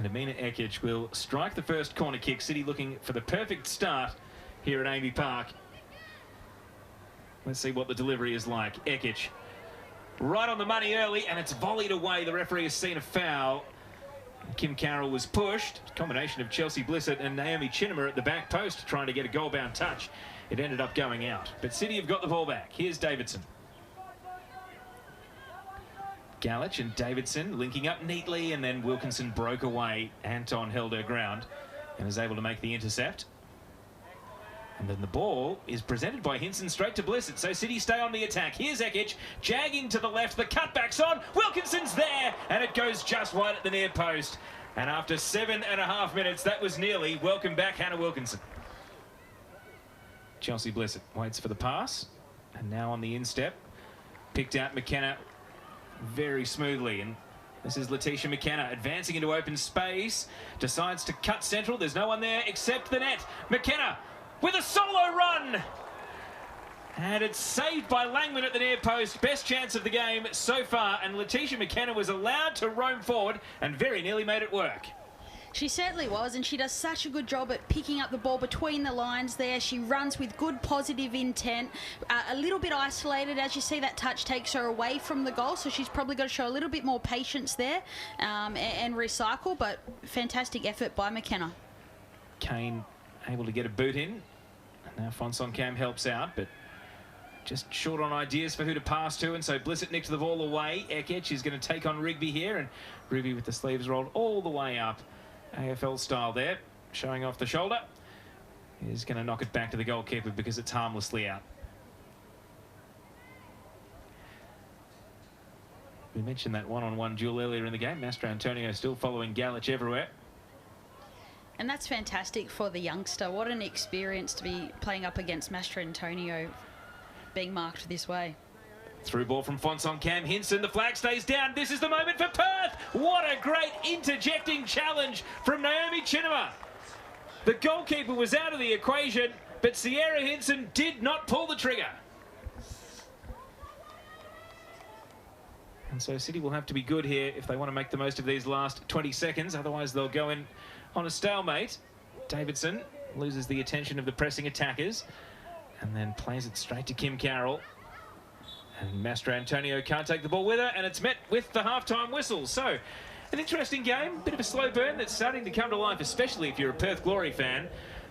And Amina Ekic will strike the first corner kick. City looking for the perfect start here at AAMI Park. Let's see what the delivery is like. Ekic right on the money early, and it's volleyed away. The referee has seen a foul. Kim Carroll was pushed. Combination of Chelsea Blissett and Naomi Chinema at the back post trying to get a goal-bound touch. It ended up going out. But City have got the ball back. Here's Davidson. Galich and Davidson linking up neatly, and then Wilkinson broke away. Anton held her ground and is able to make the intercept. And then the ball is presented by Hinson straight to Blissett. So City stay on the attack. Here's Ekic, jagging to the left. The cutback's on. Wilkinson's there, and it goes just wide at the near post. And after 7.5 minutes, that was nearly. Welcome back, Hannah Wilkinson. Chelsea Blissett waits for the pass. And now on the instep. Picked out McKenna very smoothly. And this is Letitia McKenna advancing into open space. Decides to cut central. There's no one there except the net. McKenna with a solo run. And it's saved by Langman at the near post. Best chance of the game so far. And Letitia McKenna was allowed to roam forward and very nearly made it work. She certainly was, and she does such a good job at picking up the ball between the lines there. She runs with good positive intent, a little bit isolated. As you see, that touch takes her away from the goal, so she's probably got to show a little bit more patience there and recycle, but fantastic effort by McKenna. Kane able to get a boot in. Now Fonson-Cam helps out, but just short on ideas for who to pass to, and so Blissett nicked the ball away. Ekic is going to take on Rigby here, and Rigby with the sleeves rolled all the way up. AFL style there, showing off the shoulder. Is going to knock it back to the goalkeeper because it's harmlessly out. We mentioned that one-on-one duel earlier in the game. Mastro Antonio still following Galich everywhere. And that's fantastic for the youngster. What an experience to be playing up against Mastro Antonio, being marked this way. Through ball from Fonson-Cam. Hinson, the flag stays down. This is the moment for Perth. What a great interjecting challenge from Naomi Chinema. The goalkeeper was out of the equation, but Sierra Hinson did not pull the trigger. And so City will have to be good here if they want to make the most of these last 20 seconds. Otherwise, they'll go in on a stalemate. Davidson loses the attention of the pressing attackers and then plays it straight to Kim Carroll. And Mastro Antonio can't take the ball with her, and it's met with the half-time whistle. So, an interesting game, bit of a slow burn that's starting to come to life, especially if you're a Perth Glory fan,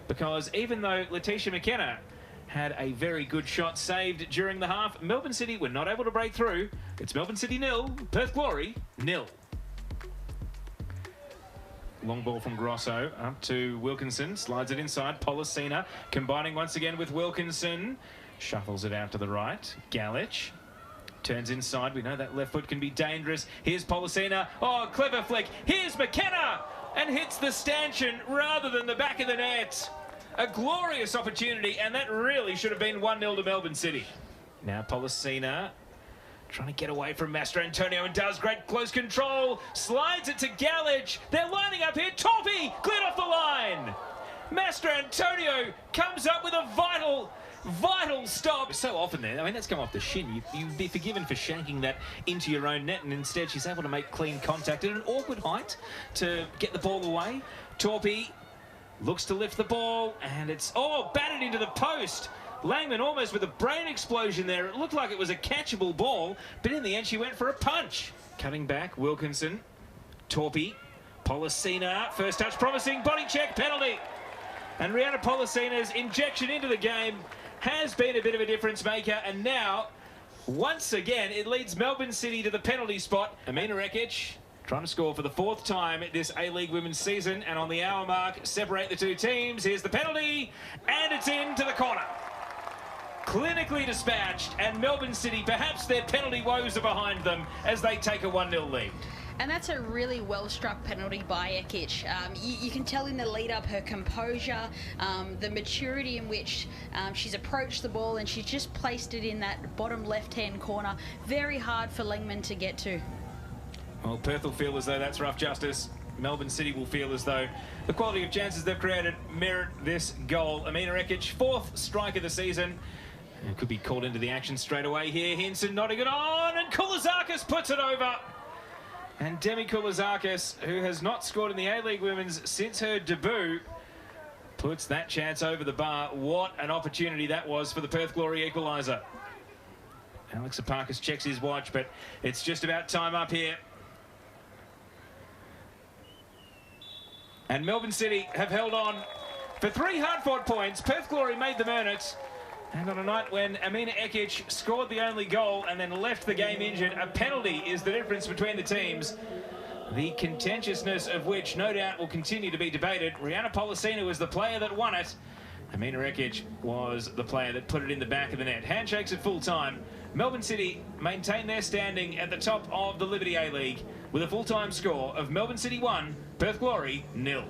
because even though Letitia McKenna had a very good shot saved during the half, Melbourne City were not able to break through. It's Melbourne City 0, Perth Glory 0. Long ball from Grosso up to Wilkinson, slides it inside. Policina combining once again with Wilkinson, shuffles it out to the right. Galich turns inside. We know that left foot can be dangerous. Here's Policina. Oh, clever flick. Here's McKenna, and hits the stanchion rather than the back of the net. A glorious opportunity, and that really should have been 1-0 to Melbourne City. Now Policina trying to get away from Mastro Antonio, and does great close control. Slides it to Galich. They're lining up here. Torpy cleared off the line. Mastro Antonio comes up with a vital stop. So often there, I mean, that's come off the shin. You'd be forgiven for shanking that into your own net, and instead she's able to make clean contact at an awkward height to get the ball away. Torpy looks to lift the ball, and it's, batted into the post. Langman almost with a brain explosion there. It looked like it was a catchable ball, but in the end she went for a punch. Cutting back, Wilkinson, Torpy, Policina, first touch promising, body check, penalty. And Rihanna Policina's injection into the game has been a bit of a difference maker, and now, once again, it leads Melbourne City to the penalty spot. Amina Ekic trying to score for the 4th time this A-League women's season, and on the hour mark, separate the two teams. Here's the penalty, and it's into the corner. Clinically dispatched, and Melbourne City, perhaps their penalty woes are behind them as they take a 1-0 lead. And that's a really well-struck penalty by Ekic. You can tell in the lead-up her composure, the maturity in which she's approached the ball, and she's just placed it in that bottom left-hand corner. Very hard for Langman to get to. Well, Perth will feel as though that's rough justice. Melbourne City will feel as though the quality of chances they've created merit this goal. Amina Ekic, 4th strike of the season. And could be called into the action straight away here. Hinson nodding it on, and Koulizakis puts it over. And Demi Koulizakis, who has not scored in the A-League Women's since her debut, puts that chance over the bar. What an opportunity that was for the Perth Glory equaliser. Alex Aparkis checks his watch, but it's just about time up here. And Melbourne City have held on for 3 hard-fought points. Perth Glory made them earn it. And on a night when Amina Ekic scored the only goal and then left the game injured, a penalty is the difference between the teams. The contentiousness of which no doubt will continue to be debated. Rihanna Polisina was the player that won it. Amina Ekic was the player that put it in the back of the net. Handshakes at full time. Melbourne City maintain their standing at the top of the Liberty A-League with a full-time score of Melbourne City 1, Perth Glory 0.